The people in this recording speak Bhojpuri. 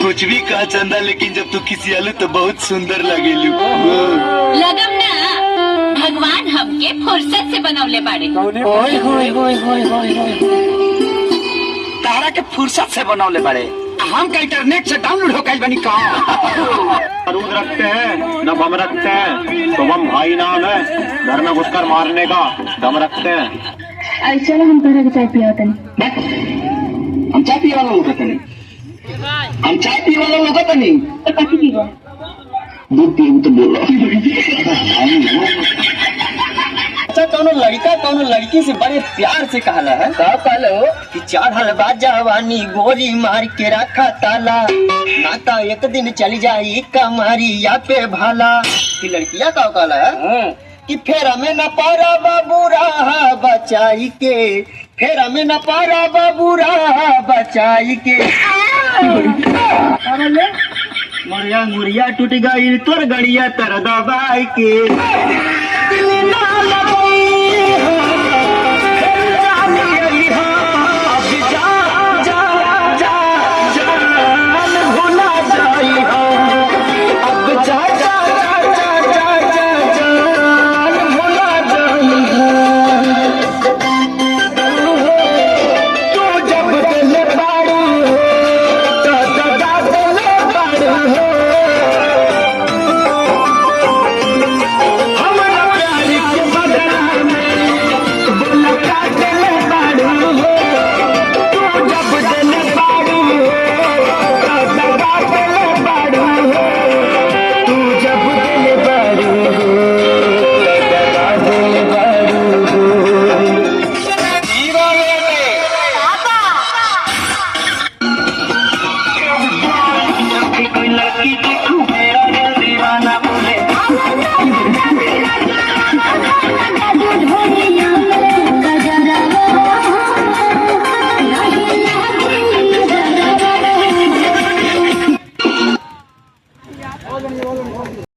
कुछ भी कहा चंदा, लेकिन जब तू किसी आलू तो बहुत सुंदर लगेलू। लगम ना भगवान हमके फुर्सत से बनौले बाड़े। ओए होए होए होए होए होए। तारा के फुर्सत से बनौले बाड़े, हम का इंटरनेट से डाउनलोड हो गइल बनी का। बारूद रखते हैं न बम रखते हैं, तो बम भाई नाम है, घर में घुसकर मारने का दम रखते हैं। अरे चलो हम तोहरा के चाय पिया तनी। हम चाय पिए वाला लोग तनी, हम चाय पिए वाला लोग तनी। तो कथी पीबो? दूध पिए तो बोलो। अच्छा कौनो लड़का कौनो लड़की से बड़े प्यार से कहला है, का कहलो कि चढ़ल बा जवानी गोरी मार के रखा ताला, नाता एक दिन चली जाई कमारिया पे भाला। कि लड़किया का कहला है कि फेरा में न पारा बाबू रहा बचाई के, फेरा में न पारा बाबू रहा बचाई के। मुरिया मुरिया टूट गई तोर गड़िया तर दबाई के।